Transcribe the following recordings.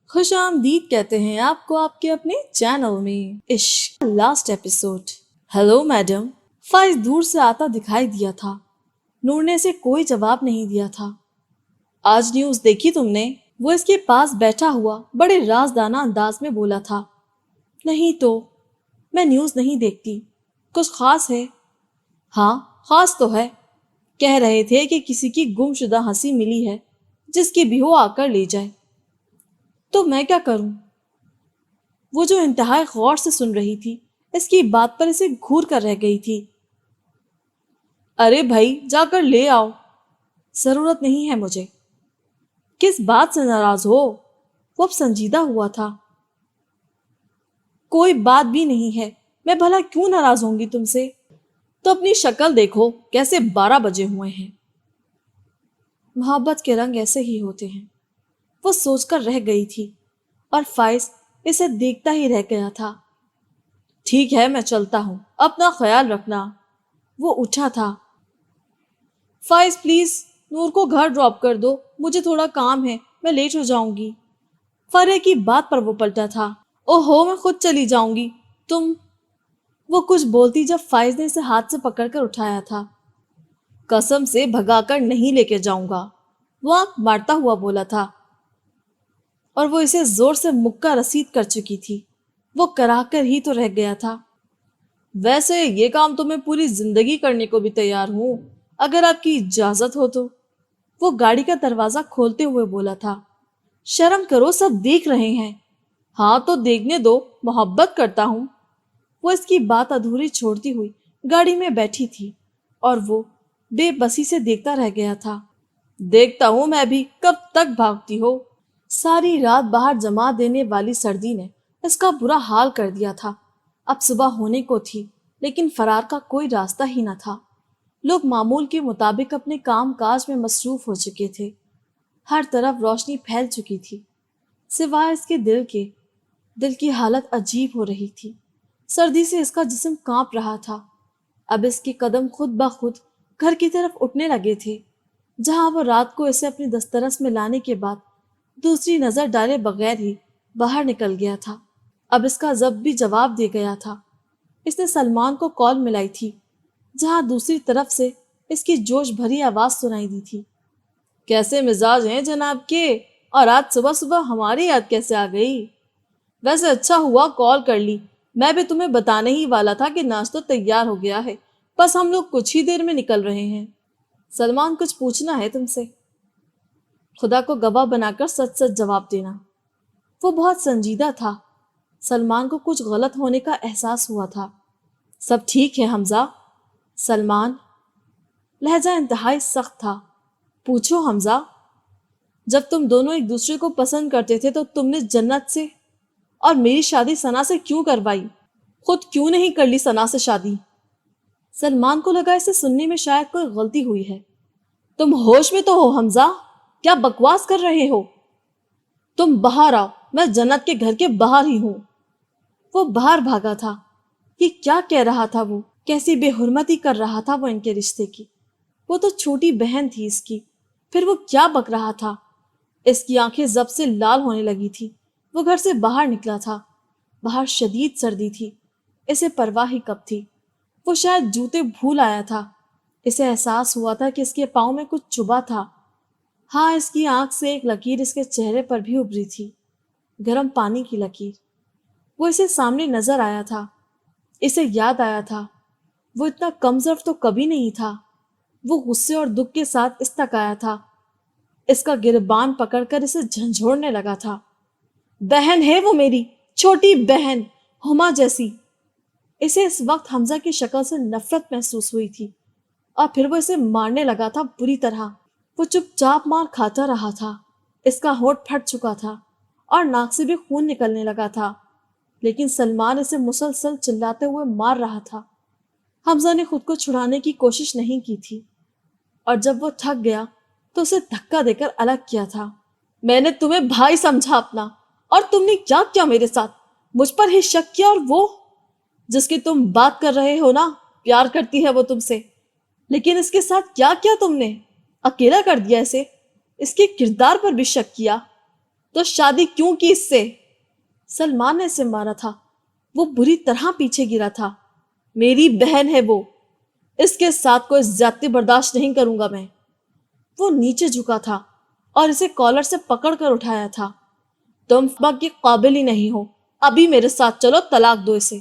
خوش آمدید کہتے ہیں آپ کو آپ کے اپنے چینل میں عشق لاسٹ ایپیسوڈ۔ Hello madam. فائز دور سے آتا دکھائی دیا تھا۔ نور نے اسے کوئی جواب نہیں دیا تھا۔ آج نیوز دیکھی تم نے؟ وہ اس کے پاس بیٹھا ہوا بڑے رازدانہ انداز میں بولا تھا۔ نہیں تو، میں نیوز نہیں دیکھتی۔ کچھ خاص ہے؟ ہاں خاص تو ہے۔ کہہ رہے تھے کہ کسی کی گم شدہ ہنسی ملی ہے، جس کی بھی ہو آ کر لے جائے۔ تو میں کیا کروں؟ وہ جو انتہائی غور سے سن رہی تھی، اس کی بات پر اسے گھور کر رہ گئی تھی۔ ارے بھائی جا کر لے آؤ۔ ضرورت نہیں ہے مجھے۔ کس بات سے ناراض ہو؟ وہ اب سنجیدہ ہوا تھا۔ کوئی بات بھی نہیں ہے، میں بھلا کیوں ناراض ہوں گی تم سے؟ تو اپنی شکل دیکھو، کیسے 12 بجے ہوئے ہیں۔ محبت کے رنگ ایسے ہی ہوتے ہیں، وہ سوچ کر رہ گئی تھی، اور فائز اسے دیکھتا ہی رہ گیا تھا۔ ٹھیک ہے میں چلتا ہوں، اپنا خیال رکھنا۔ وہ اٹھا تھا۔ فائز پلیز نور کو گھر ڈراپ کر دو، مجھے تھوڑا کام ہے، میں لیٹ ہو جاؤں گی۔ فرح کی بات پر وہ پلٹا تھا۔ اوہو میں خود چلی جاؤں گی، تم… وہ کچھ بولتی جب فائز نے اسے ہاتھ سے پکڑ کر اٹھایا تھا۔ قسم سے بھگا کر نہیں لے کے جاؤں گا، وہ آنکھ مارتا ہوا بولا تھا، اور وہ اسے زور سے مکہ رسید کر چکی تھی۔ وہ کرا کر ہی تو رہ گیا تھا۔ ویسے یہ کام تو میں پوری زندگی کرنے کو بھی تیار ہوں، اگر آپ کی اجازت ہو تو۔ وہ گاڑی کا دروازہ کھولتے ہوئے بولا تھا۔ شرم کرو، سب دیکھ رہے ہیں۔ ہاں تو دیکھنے دو، محبت کرتا ہوں۔ وہ اس کی بات ادھوری چھوڑتی ہوئی گاڑی میں بیٹھی تھی، اور وہ بے بسی سے دیکھتا رہ گیا تھا۔ دیکھتا ہوں میں بھی کب تک بھاگتی ہو۔ ساری رات باہر جما دینے والی سردی نے اس کا برا حال کر دیا تھا۔ اب صبح ہونے کو تھی، لیکن فرار کا کوئی راستہ ہی نہ تھا۔ لوگ معمول کے مطابق اپنے کام کاج میں مصروف ہو چکے تھے۔ ہر طرف روشنی پھیل چکی تھی، سوائے اس کے دل کے۔ دل کی حالت عجیب ہو رہی تھی۔ سردی سے اس کا جسم کانپ رہا تھا۔ اب اس کے قدم خود بخود گھر کی طرف اٹھنے لگے تھے، جہاں وہ رات کو اسے اپنی دسترس میں لانے کے بعد دوسری نظر ڈالے بغیر ہی باہر نکل گیا تھا۔ اب اس کا ضبط بھی جواب دے گیا تھا۔ اس نے سلمان کو کال ملائی تھی، جہاں دوسری طرف سے اس کی جوش بھری آواز سنائی دی تھی۔ کیسے مزاج ہیں جناب کے؟ اور آج صبح صبح ہماری یاد کیسے آ گئی؟ ویسے اچھا ہوا کال کر لی، میں بھی تمہیں بتانے ہی والا تھا کہ ناشتہ تیار ہو گیا ہے، بس ہم لوگ کچھ ہی دیر میں نکل رہے ہیں۔ سلمان کچھ پوچھنا ہے تم سے؟ خدا کو گواہ بنا کر سچ سچ جواب دینا۔ وہ بہت سنجیدہ تھا۔ سلمان کو کچھ غلط ہونے کا احساس ہوا تھا۔ سب ٹھیک ہے حمزہ؟ سلمان لہجہ انتہائی سخت تھا۔ پوچھو حمزہ۔ جب تم دونوں ایک دوسرے کو پسند کرتے تھے تو تم نے جنت سے اور میری شادی ثنا سے کیوں کروائی؟ خود کیوں نہیں کر لی ثنا سے شادی؟ سلمان کو لگا اسے سننے میں شاید کوئی غلطی ہوئی ہے۔ تم ہوش میں تو ہو حمزہ؟ کیا بکواس کر رہے ہو؟ تم باہر آؤ، میں جنت کے گھر کے باہر ہی ہوں۔ وہ باہر بھاگا تھا۔ یہ کیا کہہ رہا تھا؟ وہ کیسی بے حرمتی کر رہا تھا وہ ان کے رشتے کی۔ وہ تو چھوٹی بہن تھی اس کی، پھر وہ کیا بک رہا تھا؟ اس کی آنکھیں ضبط سے لال ہونے لگی تھی۔ وہ گھر سے باہر نکلا تھا۔ باہر شدید سردی تھی، اسے پرواہ ہی کب تھی۔ وہ شاید جوتے بھول آیا تھا۔ اسے احساس ہوا تھا کہ اس کے پاؤں میں کچھ چبھا تھا۔ ہاں، اس کی آنکھ سے ایک لکیر اس کے چہرے پر بھی ابھری تھی، گرم پانی کی لکیر۔ وہ اسے سامنے نظر آیا تھا۔ اسے یاد آیا تھا، وہ اتنا کم ظرف تو کبھی نہیں تھا۔ وہ غصے اور دکھ کے ساتھ اس تک آیا تھا۔ اس کا گربان پکڑ کر اسے جھنجھوڑنے لگا تھا۔ بہن ہے وہ میری، چھوٹی بہن، ہما جیسی۔ اسے اس وقت حمزہ کی شکل سے نفرت محسوس ہوئی تھی، اور پھر وہ اسے مارنے لگا تھا بری طرح۔ وہ چپ چاپ مار کھاتا رہا تھا۔ اس کا ہونٹ پھٹ چکا تھا اور ناک سے بھی خون نکلنے لگا تھا، لیکن سلمان اسے مسلسل چلاتے ہوئے مار رہا تھا۔ حمزہ نے خود کو چھڑانے کی کوشش نہیں کی تھی، اور جب وہ تھک گیا تو اسے دھکا دے کر الگ کیا تھا۔ میں نے تمہیں بھائی سمجھا اپنا، اور تم نے کیا کیا میرے ساتھ؟ مجھ پر ہی شک کیا، اور وہ جس کی تم بات کر رہے ہو نا، پیار کرتی ہے وہ تم سے، لیکن اس کے ساتھ کیا کیا تم نے؟ اکیلا کر دیا اسے، اس کے کردار پر بھی شک کیا۔ تو شادی کیوں کی اس سے؟ سلمان نے اسے مارا تھا، وہ بری طرح پیچھے گرا تھا۔ میری بہن ہے وہ، اس کے ساتھ کوئی زیادتی برداشت نہیں کروں گا میں۔ وہ نیچے جھکا تھا اور اسے کالر سے پکڑ کر اٹھایا تھا۔ تم فاطمہ کے قابل ہی نہیں ہو، ابھی میرے ساتھ چلو، طلاق دو اسے۔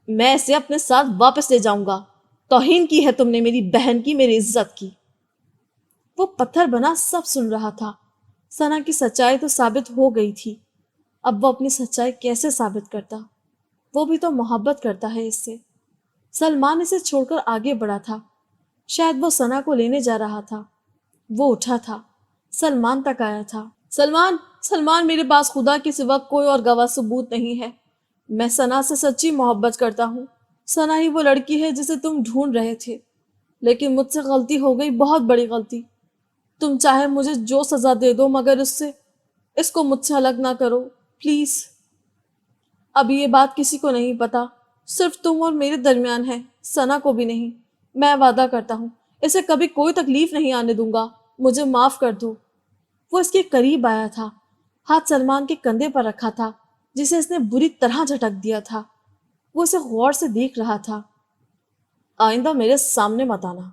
میں اسے اپنے ساتھ واپس لے جاؤں گا۔ توہین کی ہے تم نے میری بہن کی، میری عزت کی۔ وہ پتھر بنا سب سن رہا تھا۔ ثنا کی سچائی تو ثابت ہو گئی تھی، اب وہ اپنی سچائی کیسے ثابت کرتا؟ وہ بھی تو محبت کرتا ہے اس سے۔ سلمان اسے چھوڑ کر آگے بڑھا تھا، شاید وہ ثنا کو لینے جا رہا تھا۔ وہ اٹھا تھا، سلمان تک آیا تھا۔ سلمان، سلمان، میرے پاس خدا کے سوا کوئی اور گواہ ثبوت نہیں ہے۔ میں ثنا سے سچی محبت کرتا ہوں۔ ثنا ہی وہ لڑکی ہے جسے تم ڈھونڈ رہے تھے، لیکن مجھ سے غلطی ہو گئی، بہت بڑی غلطی۔ تم چاہے مجھے جو سزا دے دو، مگر اس کو مجھ سے الگ نہ کرو، پلیز۔ ابھی یہ بات کسی کو نہیں پتا، صرف تم اور میرے درمیان ہے، ثنا کو بھی نہیں۔ میں وعدہ کرتا ہوں اسے کبھی کوئی تکلیف نہیں آنے دوں گا، مجھے معاف کر دو۔ وہ اس کے قریب آیا تھا، ہاتھ سلمان کے کندھے پر رکھا تھا جسے اس نے بری طرح جھٹک دیا تھا۔ وہ اسے غور سے دیکھ رہا تھا۔ آئندہ میرے سامنے مت آنا،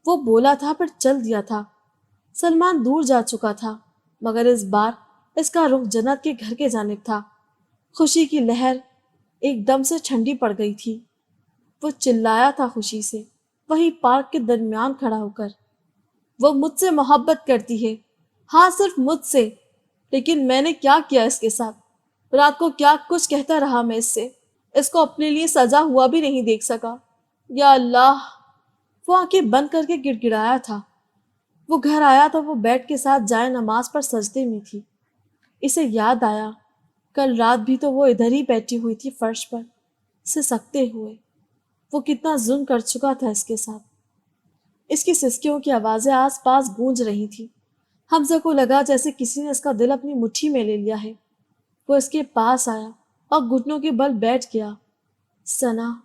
وہ بولا تھا، پھر چل دیا تھا۔ سلمان دور جا چکا تھا، مگر اس بار اس کا رخ جنت کے گھر کے جانب تھا۔ خوشی کی لہر ایک دم سے ٹھنڈی پڑ گئی تھی۔ وہ چلایا تھا خوشی سے، وہی پارک کے درمیان کھڑا ہو کر۔ وہ مجھ سے محبت کرتی ہے، ہاں صرف مجھ سے، لیکن میں نے کیا کیا اس کے ساتھ؟ رات کو کیا کچھ کہتا رہا میں اس کو اپنے لیے سزا ہوا بھی نہیں دیکھ سکا۔ یا اللہ! وہ آنکھیں بند کر کے گڑ گڑایا تھا۔ وہ گھر آیا تو وہ بیڈ کے ساتھ جائے نماز پر سجدے میں تھی۔ اسے یاد آیا کل رات بھی تو وہ ادھر ہی بیٹھی ہوئی تھی فرش پر سسکتے ہوئے۔ وہ کتنا ظلم کر چکا تھا اس کے ساتھ۔ اس کی سسکیوں کی آوازیں آس پاس گونج رہی تھی۔ حمزہ کو لگا جیسے کسی نے اس کا دل اپنی مٹھی میں لے لیا ہے۔ وہ اس کے پاس آیا اور گھٹنوں کے بل بیٹھ گیا۔ ثنا!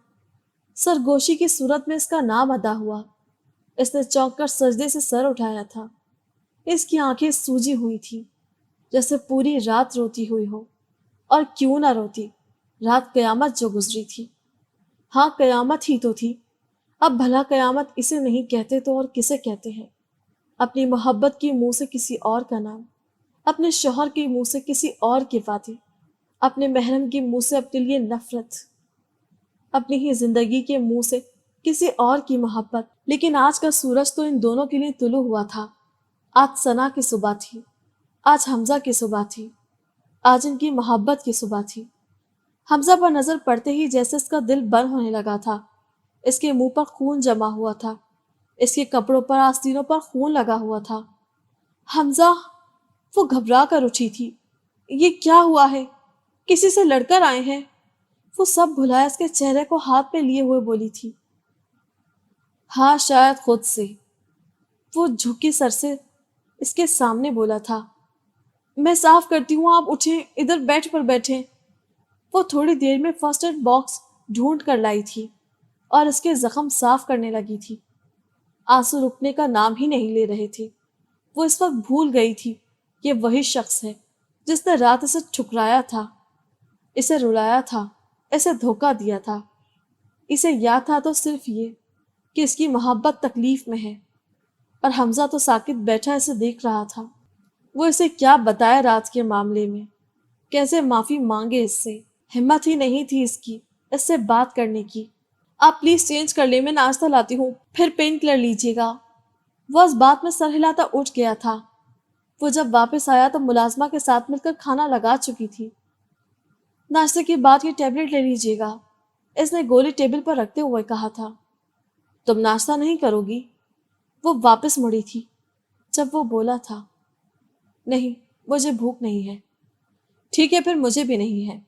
سرگوشی کی صورت میں اس کا نام ادا ہوا۔ اس نے چونک کر سجدے سے سر اٹھایا تھا۔ اس کی آنکھیں سوجی ہوئی تھی، جیسے پوری رات روتی ہوئی ہو، اور کیوں نہ روتی، رات قیامت جو گزری تھی۔ ہاں قیامت ہی تو تھی۔ اب بھلا قیامت اسے نہیں کہتے تو اور کسے کہتے ہیں؟ اپنی محبت کی منہ سے کسی اور کا نام، اپنے شوہر کے منہ سے کسی اور کی وعدے، اپنے محرم کے منہ سے اپنے لیے نفرت، اپنی ہی زندگی کے منہ سے کسی اور کی محبت۔ لیکن آج کا سورج تو ان دونوں کے لیے طلوع ہوا تھا۔ آج ثنا کی صبح تھی، آج حمزہ کی صبح تھی، آج ان کی محبت کی صبح تھی۔ حمزہ پر نظر پڑتے ہی جیسے اس کا دل بند ہونے لگا تھا۔ اس کے منہ پر خون جمع ہوا تھا، اس کے کپڑوں پر آستینوں پر خون لگا ہوا تھا۔ حمزہ! وہ گھبرا کر اٹھی تھی۔ یہ کیا ہوا ہے؟ کسی سے لڑ کر آئے ہیں؟ وہ سب بھلایا اس کے چہرے کو ہاتھ پہ لیے ہوئے بولی تھی۔ ہاں شاید خود سے۔ وہ جھکی سر سے اس کے سامنے بولا تھا۔ میں صاف کرتی ہوں، آپ اٹھیں، ادھر بیٹھ پر بیٹھیں۔ وہ تھوڑی دیر میں فرسٹ ایڈ باکس ڈھونڈ کر لائی تھی اور اس کے زخم صاف کرنے لگی تھی۔ آنسو رکنے کا نام ہی نہیں لے رہے تھے۔ وہ اس وقت بھول گئی تھی کہ وہی شخص ہے جس نے رات اسے ٹھکرایا تھا، اسے رلایا تھا، اسے دھوکہ دیا تھا۔ اسے یاد تھا تو صرف یہ کہ اس کی محبت تکلیف میں ہے، اور حمزہ تو ساکت بیٹھا اسے دیکھ رہا تھا۔ وہ اسے کیا بتائے رات کے معاملے میں، کیسے معافی مانگے اس سے؟ ہمت ہی نہیں تھی اس کی اس سے بات کرنے کی۔ آپ پلیز چینج کر لیں، میں ناشتہ لاتی ہوں، پھر پین کلر لیجیے گا۔ وہ اس بات میں سر ہلاتا اٹھ گیا تھا۔ وہ جب واپس آیا تو ملازمہ کے ساتھ مل کر کھانا لگا چکی تھی۔ ناشتے کے بعد یہ ٹیبلٹ لے لیجیے گا، اس نے گولی ٹیبل پر رکھتے ہوئے کہا تھا۔ تم ناشتہ نہیں کرو گی؟ وہ واپس مڑی تھی جب وہ بولا تھا۔ نہیں، مجھے بھوک نہیں ہے۔ ٹھیک ہے، پھر مجھے بھی نہیں ہے۔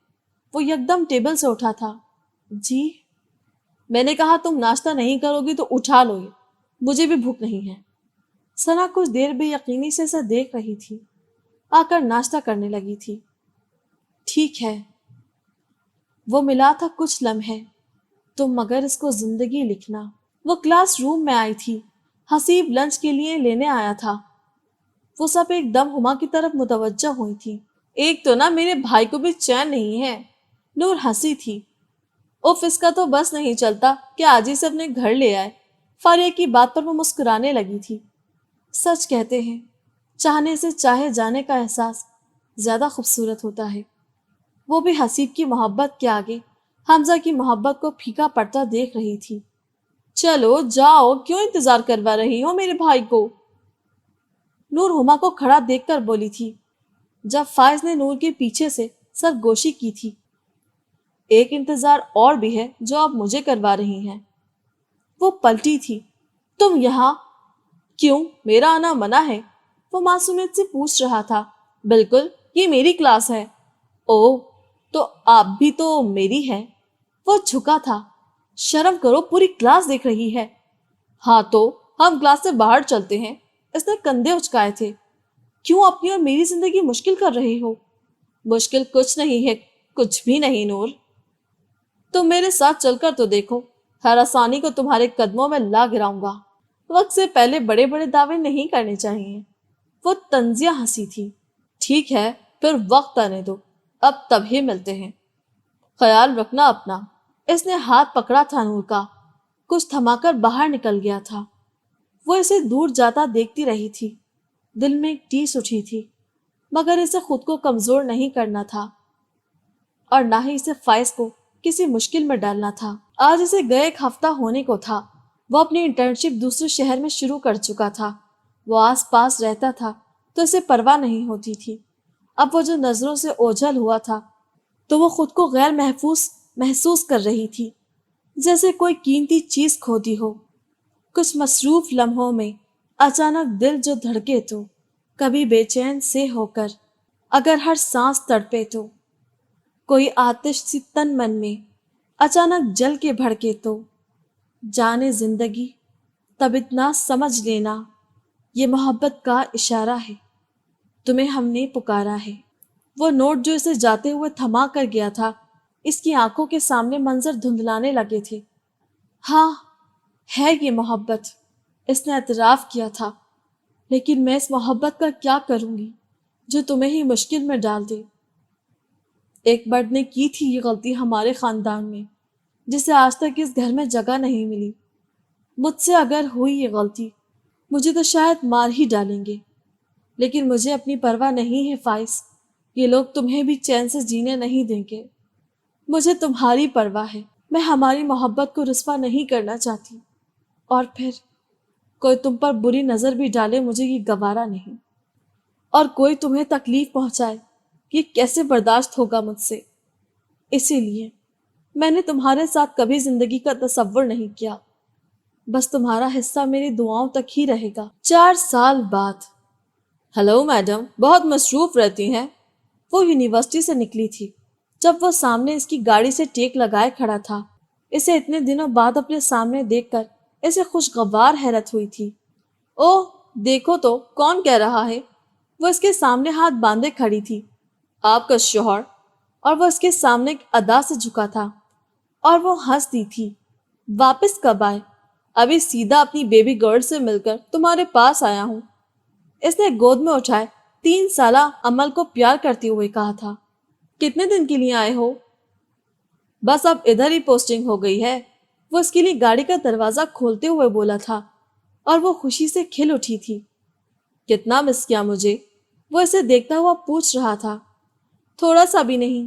وہ یکدم ٹیبل سے اٹھا تھا۔ جی؟ میں نے کہا تم ناشتہ نہیں کرو گی تو اٹھا لو، مجھے بھی بھوک نہیں ہے۔ ثنا کچھ دیر بے یقینی سے اسے دیکھ رہی تھی، آ کر ناشتہ کرنے لگی تھی۔ ٹھیک ہے۔ وہ ملا تھا کچھ لمحے، تم مگر اس کو زندگی لکھنا۔ وہ کلاس روم میں آئی تھی، حسیب لنچ کے لیے لینے آیا تھا۔ وہ سب ایک دم ہما کی طرف متوجہ ہوئی تھی۔ ایک تو نا میرے بھائی کو بھی چین نہیں ہے۔ نور ہنسی تھی۔ اف اس کا تو بس نہیں چلتا کہ آج ہی سے اپنے گھر لے آئے۔ فاریہ کی بات پر وہ مسکرانے لگی تھی۔ سچ کہتے ہیں چاہنے سے چاہے جانے کا احساس زیادہ خوبصورت ہوتا ہے۔ وہ بھی حسیب کی محبت کے آگے حمزہ کی محبت کو پھیکا پڑتا دیکھ رہی تھی۔ چلو جاؤ، کیوں انتظار کروا رہی ہو میرے بھائی کو؟ نور ہما کو کھڑا دیکھ کر بولی تھی جب فائز نے نور کے پیچھے سے سرگوشی کی تھی۔ ایک انتظار اور بھی ہے جو آپ مجھے کروا رہی ہیں۔ وہ پلٹی تھی۔ تم یہاں کیوں؟ میرا آنا منع ہے؟ وہ معصومیت سے پوچھ رہا تھا۔ بالکل، یہ میری کلاس ہے۔ او، تو آپ بھی تو میری ہے۔ وہ جھکا تھا۔ شرم کرو، پوری کلاس دیکھ رہی ہے۔ ہاں تو ہم کلاس سے باہر چلتے ہیں۔ اس نے کندھے اچکائے تھے۔ کیوں اپنی اور میری زندگی مشکل کر رہے ہو؟ مشکل کچھ نہیں ہے، کچھ بھی نہیں نور۔ تم میرے ساتھ چل کر تو دیکھو، ہر آسانی کو تمہارے قدموں میں لا گراؤں گا۔ وقت سے پہلے بڑے بڑے دعوے نہیں کرنے چاہیے۔ وہ طنزیہ ہنسی تھی۔ ٹھیک ہے، پھر وقت آنے دو، اب تب ہی ملتے ہیں۔ خیال رکھنا اپنا۔ اس نے ہاتھ پکڑا تھا نور کا، کچھ تھما کر باہر نکل گیا تھا۔ وہ اسے دور جاتا دیکھتی رہی تھی۔ دل میں ایک ٹیس اٹھی تھی، مگر اسے خود کو کمزور نہیں کرنا تھا اور نہ ہی اسے فائز کو کسی مشکل میں ڈالنا تھا۔ آج اسے گئے ایک ہفتہ ہونے کو تھا۔ وہ اپنی انٹرنشپ دوسرے شہر میں شروع کر چکا تھا۔ وہ آس پاس رہتا تھا تو اسے پرواہ نہیں ہوتی تھی۔ اب وہ جو نظروں سے اوجھل ہوا تھا تو وہ خود کو غیر محسوس کر رہی تھی، جیسے کوئی قیمتی چیز کھوتی ہو۔ کچھ مصروف لمحوں میں اچانک دل جو دھڑکے تو کبھی بے چین سے ہو کر، اگر ہر سانس تڑپے تو کوئی آتش سی تن من میں اچانک جل کے بھڑکے تو جانے زندگی تب اتنا سمجھ لینا، یہ محبت کا اشارہ ہے، تمہیں ہم نے پکارا ہے۔ وہ نوٹ جو اسے جاتے ہوئے تھما کر گیا تھا، اس کی آنکھوں کے سامنے منظر دھندلانے لگے تھے۔ ہاں ہے یہ محبت، اس نے اعتراف کیا تھا، لیکن میں اس محبت کا کیا کروں گی جو تمہیں ہی مشکل میں ڈال دے۔ ایک مرد نے کی تھی یہ غلطی ہمارے خاندان میں، جسے آج تک اس گھر میں جگہ نہیں ملی۔ مجھ سے اگر ہوئی یہ غلطی، مجھے تو شاید مار ہی ڈالیں گے، لیکن مجھے اپنی پرواہ نہیں ہے فائز۔ یہ لوگ تمہیں بھی چین سے جینے نہیں دیں گے۔ مجھے تمہاری پرواہ ہے، میں ہماری محبت کو رسوا نہیں کرنا چاہتی، اور پھر کوئی تم پر بری نظر بھی ڈالے مجھے یہ گوارا نہیں، اور کوئی تمہیں تکلیف پہنچائے یہ کیسے برداشت ہوگا مجھ سے۔ اسی لیے میں نے تمہارے ساتھ کبھی زندگی کا تصور نہیں کیا، بس تمہارا حصہ میری دعاؤں تک ہی رہے گا۔ 4 سال بعد۔ ہلو میڈم، بہت مصروف رہتی ہیں؟ وہ یونیورسٹی سے نکلی تھی جب وہ سامنے اس کی گاڑی سے ٹیک لگائے کھڑا تھا۔ اسے اتنے دنوں بعد اپنے سامنے دیکھ کر اسے خوشگوار حیرت ہوئی تھی۔ اوہ دیکھو تو کون کہہ رہا ہے؟ وہ اس کے سامنے ہاتھ باندھے کھڑی تھی۔ آپ کا شوہر۔ اور وہ اس کے سامنے ایک ادا سے جھکا تھا اور وہ ہنس دی تھی۔ واپس کب آئے؟ ابھی سیدھا اپنی بیبی گرل سے مل کر تمہارے پاس آیا ہوں۔ اس نے گود میں اٹھائے 3 سالہ عمل کو پیار کرتے ہوئے کہا تھا۔ کتنے دن کے لیے آئے ہو؟ بس اب ادھر ہی پوسٹنگ ہو گئی ہے، وہ اس کے لیے گاڑی کا دروازہ کھولتے ہوئے بولا تھا، اور وہ خوشی سے کھل اٹھی تھی۔ کتنا مس کیا مجھے؟ وہ اسے دیکھتا ہوا پوچھ رہا تھا۔ تھوڑا سا بھی نہیں۔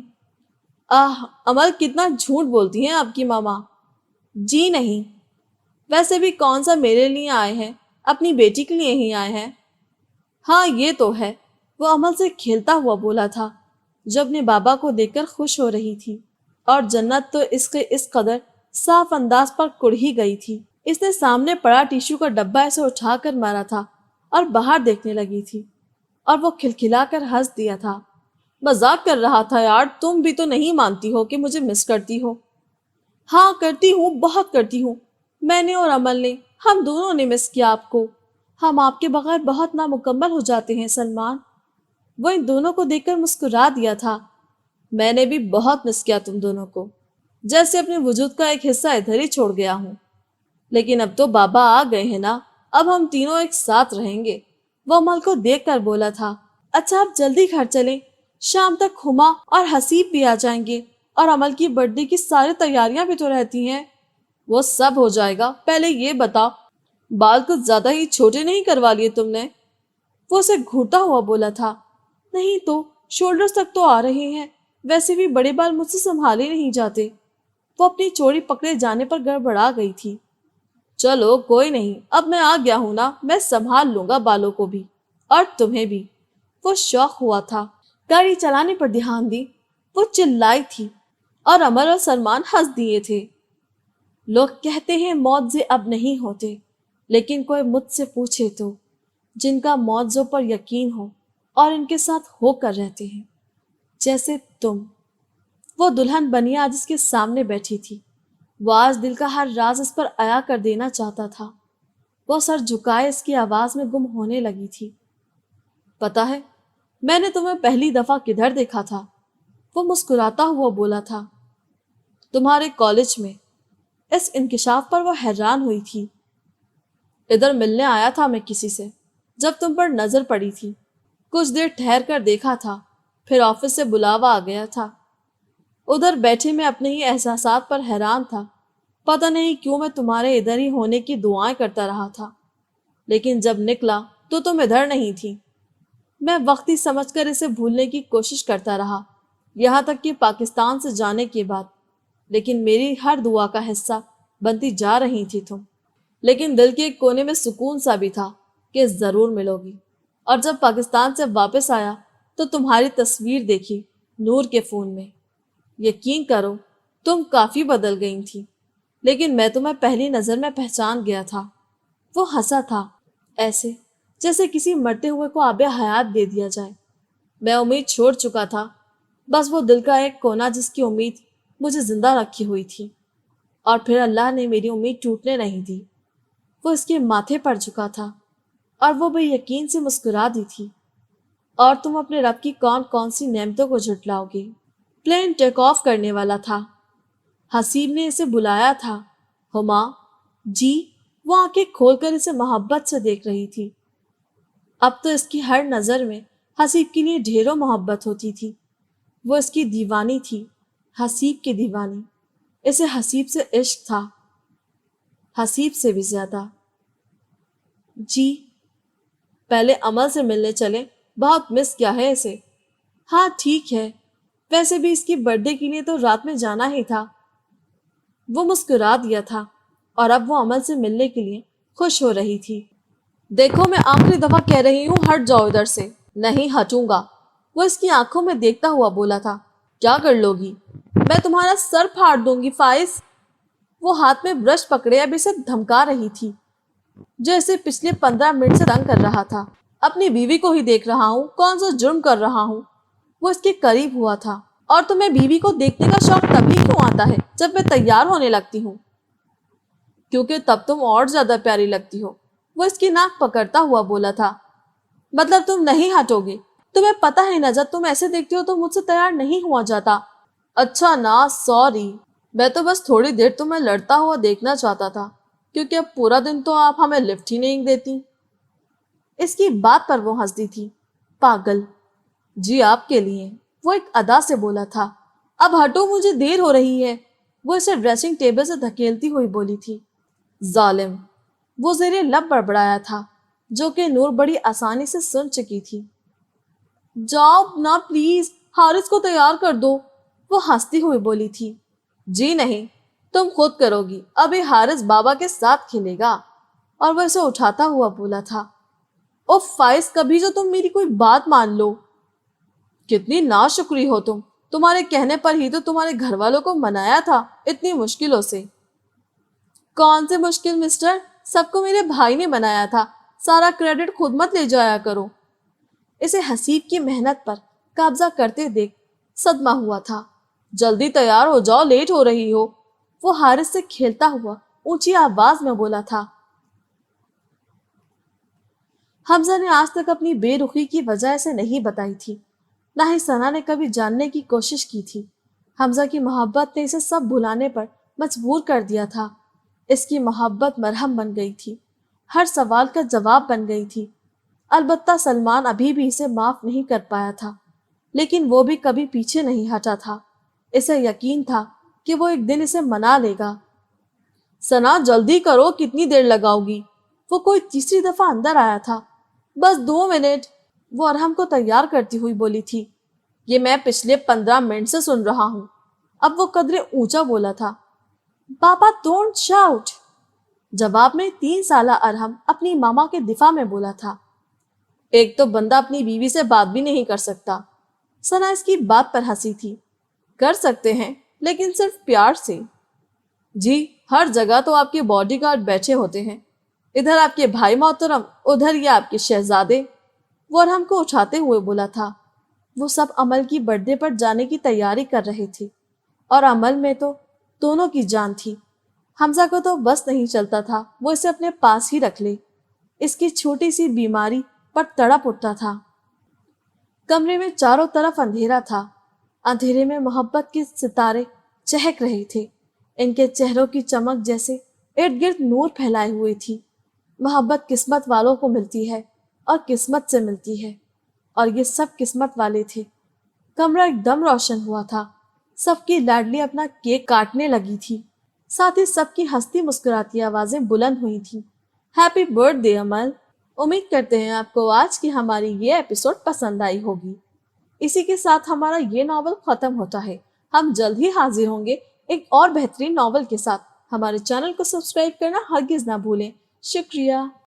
عمل کتنا جھوٹ بولتی ہیں آپ کی ماما۔ جی نہیں، ویسے بھی کون سا میرے لیے آئے ہیں، اپنی بیٹی کے لیے ہی آئے ہیں۔ ہاں یہ تو ہے، وہ عمل سے کھیلتا ہوا بولا تھا، جو اپنے بابا کو دیکھ کر خوش ہو رہی تھی، اور جنت تو اس کے اس قدر صاف انداز پر کڑ ہی گئی تھی۔ اس نے سامنے پڑا ٹیشو کا ڈبہ اسے اٹھا کر مارا تھا اور باہر دیکھنے لگی تھی، اور وہ کھلکھلا کر ہنس دیا تھا۔ مذاق کر رہا تھا یار، تم بھی تو نہیں مانتی ہو کہ مجھے مس کرتی ہو۔ ہاں کرتی ہوں، بہت کرتی ہوں۔ میں نے اور عمل نے، ہم دونوں نے مس کیا آپ کو۔ ہم آپ کے بغیر بہت نامکمل ہو جاتے ہیں سلمان۔ وہ ان دونوں کو دیکھ کر مسکرا دیا تھا۔ میں نے بھی بہت مس کیا تم دونوں کو، جیسے اپنے وجود کا ایک حصہ ادھر ہی چھوڑ گیا ہوں۔ لیکن اب تو بابا آ گئے ہیں نا، اب ہم تینوں ایک ساتھ رہیں گے۔ وہ عمل کو دیکھ کر بولا تھا، اچھا آپ جلدی گھر چلیں، شام تک ہما اور حسیب بھی آ جائیں گے، اور عمل کی برتھ ڈے کی ساری تیاریاں بھی تو رہتی ہیں۔ وہ سب ہو جائے گا، پہلے یہ بتا بال کچھ زیادہ ہی چھوٹے نہیں کروا لیے تم نے؟ وہ اسے گھورتا ہوا بولا تھا، نہیں تو شولڈرز تک تو آ رہے ہیں، ویسے بھی بڑے بال مجھ سے سنبھالے نہیں جاتے۔ وہ اپنی چوڑی پکڑے جانے پر گڑبڑا گئی تھی۔ چلو کوئی نہیں، اب میں آ گیا ہوں نا، میں سنبھال لوں گا بالوں کو بھی، اور تمہیں بھی۔ وہ شوق ہوا تھا، گاڑی چلانے پر دھیان دی۔ وہ چلائی تھی اور عمر اور سلمان ہنس دیے تھے۔ لوگ کہتے ہیں موت اب نہیں ہوتے، لیکن کوئی مجھ سے پوچھے تو جن کا موت پر یقین ہو اور ان کے ساتھ ہو کر رہتے ہیں، جیسے تم۔ وہ دلہن بنی آج اس کے سامنے بیٹھی تھی۔ وہ آج دل کا ہر راز اس پر عیا کر دینا چاہتا تھا۔ وہ سر جھکائے اس کی آواز میں گم ہونے لگی تھی۔ پتا ہے میں نے تمہیں پہلی دفعہ کدھر دیکھا تھا؟ وہ مسکراتا ہوا بولا تھا، تمہارے کالج میں۔ اس انکشاف پر وہ حیران ہوئی تھی۔ ادھر ملنے آیا تھا میں کسی سے، جب تم پر نظر پڑی تھی، کچھ دیر ٹھہر کر دیکھا تھا، پھر آفس سے بلاوا آ گیا تھا۔ ادھر بیٹھے میں اپنے ہی احساسات پر حیران تھا۔ پتہ نہیں کیوں میں تمہارے ادھر ہی ہونے کی دعائیں کرتا رہا تھا، لیکن جب نکلا تو تم ادھر نہیں تھی۔ میں وقتی سمجھ کر اسے بھولنے کی کوشش کرتا رہا، یہاں تک کہ پاکستان سے جانے کے بعد، لیکن میری ہر دعا کا حصہ بنتی جا رہی تھی تم۔ لیکن دل کے ایک کونے میں سکون سا بھی تھا کہ ضرور ملو گی۔ اور جب پاکستان سے واپس آیا تو تمہاری تصویر دیکھی نور کے فون میں۔ یقین کرو تم کافی بدل گئی تھی، لیکن میں تمہیں پہلی نظر میں پہچان گیا تھا۔ وہ ہنسا تھا، ایسے جیسے کسی مرتے ہوئے کو آب حیات دے دیا جائے۔ میں امید چھوڑ چکا تھا، بس وہ دل کا ایک کونا جس کی امید مجھے زندہ رکھی ہوئی تھی، اور پھر اللہ نے میری امید ٹوٹنے نہیں دی۔ وہ اس کے ماتھے پر جھکا تھا اور وہ بے یقین سے مسکرا دی تھی۔ اور تم اپنے رب کی کون کون سی نعمتوں کو جھٹلاؤ گے؟ پلین ٹیک آف کرنے والا تھا۔ حسیب نے اسے بلایا تھا۔ ہما جی، وہ آنکھیں کھول کر اسے محبت سے دیکھ رہی تھی۔ اب تو اس کی ہر نظر میں حسیب کے لیے ڈھیروں محبت ہوتی تھی۔ وہ اس کی دیوانی تھی، حسیب کی دیوانی۔ اسے حسیب سے عشق تھا، حسیب سے بھی زیادہ۔ جی، پہلے عمل سے ملنے چلے، بہت مس کیا ہے اسے۔ ہاں ٹھیک ہے، ویسے بھی اس کی برتھ ڈے کے لیے تو رات میں جانا ہی تھا۔ وہ مسکرا دیا تھا اور اب وہ عمل سے ملنے کے لیے خوش ہو رہی تھی۔ دیکھو میں آخری دفعہ کہہ رہی ہوں، ہٹ جاؤ ادھر سے۔ نہیں ہٹوں گا، وہ اس کی آنکھوں میں دیکھتا ہوا بولا تھا۔ کیا کر لو گی؟ میں تمہارا سر پھاڑ دوں گی فائز۔ وہ ہاتھ میں برش پکڑے اب اسے دھمکا رہی تھی، جو اسے پچھلے 15 منٹ سے تنگ کر رہا تھا۔ اپنی بیوی کو ہی دیکھ رہا ہوں، کون سا جرم کر رہا ہوں؟ وہ اس کے قریب ہوا تھا۔ اور تمہیں بیوی کو دیکھنے کا شوق تبھی کیوں آتا ہے جب میں تیار ہونے لگتی ہوں؟ کیونکہ تب تم اور زیادہ پیاری لگتی ہو، وہ اس کی ناک پکڑتا ہوا بولا تھا۔ مطلب تم نہیں ہٹو گے؟ تمہیں پتہ ہے نا جب تم ایسے دیکھتی ہو تو مجھ سے تیار نہیں ہوا جاتا۔ اچھا نا، سوری، میں تو بس تھوڑی دیر تمہیں لڑتا ہوا دیکھنا چاہتا تھا، کیونکہ اب پورا دن تو آپ ہمیں لفٹ ہی نہیں دیتی۔ اس کی بات پر وہ ہنس دی تھی۔ پاگل، جی آپ کے لیے، وہ ایک ادا سے بولا تھا۔ اب ہٹو، مجھے دیر ہو رہی ہے، وہ اسے ڈریسنگ ٹیبل سے دھکیلتی ہوئی بولی تھی۔ ظالم، وہ زیر لب بڑبڑایا تھا، جو کہ نور بڑی آسانی سے سن چکی تھی۔ جاؤ نا پلیز، حارث کو تیار کر دو، وہ ہنستی ہوئی بولی تھی۔ جی نہیں، تم خود کرو گی، ابھی حارث بابا کے ساتھ کھیلے گا، اور وہ اسے اٹھاتا ہوا بولا تھا۔ اوف فائز، کبھی جو تم میری کوئی بات مان لو۔ کتنی ناشکری ہو تم، تمہارے کہنے پر ہی تو تمہارے گھر والوں کو منایا تھا اتنی مشکلوں سے۔ کون سے مشکل مسٹر، سب کو میرے بھائی نے بنایا تھا، سارا کریڈٹ خود مت لے جایا کرو۔ اسے حسیب کی محنت پر قبضہ کرتے دیکھ صدمہ ہوا تھا۔ جلدی تیار ہو جاؤ، لیٹ ہو رہی ہو، وہ حارث سے کھیلتا ہوا اونچی آواز میں بولا تھا۔ حمزہ نے آج تک اپنی بے رخی کی وجہ اسے نہیں بتائی تھی، نہ ہی ثنا نے کبھی جاننے کی کوشش کی تھی۔ حمزہ کی محبت نے اسے سب بھلانے پر مجبور کر دیا تھا۔ اس کی محبت مرہم بن گئی تھی، ہر سوال کا جواب بن گئی تھی۔ البتہ سلمان ابھی بھی اسے معاف نہیں کر پایا تھا، لیکن وہ بھی کبھی پیچھے نہیں ہٹا تھا۔ اسے یقین تھا کہ وہ ایک دن اسے منا لے گا۔ سنا جلدی کرو، کتنی دیر لگاؤ گی؟ وہ کوئی تیسری دفعہ اندر آیا تھا۔ بس 2 منٹ، وہ ارحم کو تیار کرتی ہوئی بولی تھی۔ یہ میں پچھلے 15 منٹ سے سن رہا ہوں۔ اب وہ قدرے اونچا بولا تھا۔ پاپا ڈونٹ شاؤٹ، جواب میں 3 سالہ ارحم اپنی ماما کے دفاع میں بولا تھا۔ ایک تو بندہ اپنی بیوی سے بات بھی نہیں کر سکتا۔ سنا اس کی بات پر ہنسی تھی۔ کر سکتے ہیں، لیکن صرف پیار سے۔ جی، ہر جگہ تو آپ کے باڈی گارڈ بیٹھے ہوتے ہیں، ادھر آپ کے بھائی محترم، ادھر یہ آپ کے شہزادے، وہ ارحم کو اٹھاتے ہوئے بولا تھا۔ وہ سب عمل کی برتھ ڈے پر جانے کی تیاری کر رہے تھے، اور عمل میں تو دونوں کی جان تھی۔ حمزہ کو تو بس نہیں چلتا تھا وہ اسے اپنے پاس ہی رکھ لے۔ اس کی چھوٹی سی بیماری پر تڑپ اٹھتا تھا۔ کمرے میں چاروں طرف اندھیرا تھا۔ اندھیرے میں محبت کے ستارے چہک رہے تھے۔ ان کے چہروں کی چمک جیسے ارد گرد نور پھیلائے ہوئے تھی۔ محبت قسمت والوں کو ملتی ہے اور قسمت سے ملتی ہے، اور یہ سب قسمت والے تھے۔ کمرہ ایک دم روشن ہوا تھا۔ سب کی لاڈلی اپنا کیک کاٹنے لگی تھی، ساتھ ہی سب کی ہنستی مسکراتی آوازیں بلند ہوئی تھیں۔ ہیپی برتھ ڈے عمل! امید کرتے ہیں آپ کو آج کی ہماری یہ ایپیسوڈ پسند آئی ہوگی۔ اسی کے ساتھ ہمارا یہ ناول ختم ہوتا ہے۔ ہم جلد ہی حاضر ہوں گے ایک اور بہترین ناول کے ساتھ۔ ہمارے چینل کو سبسکرائب کرنا ہرگز نہ بھولیں۔ شکریہ۔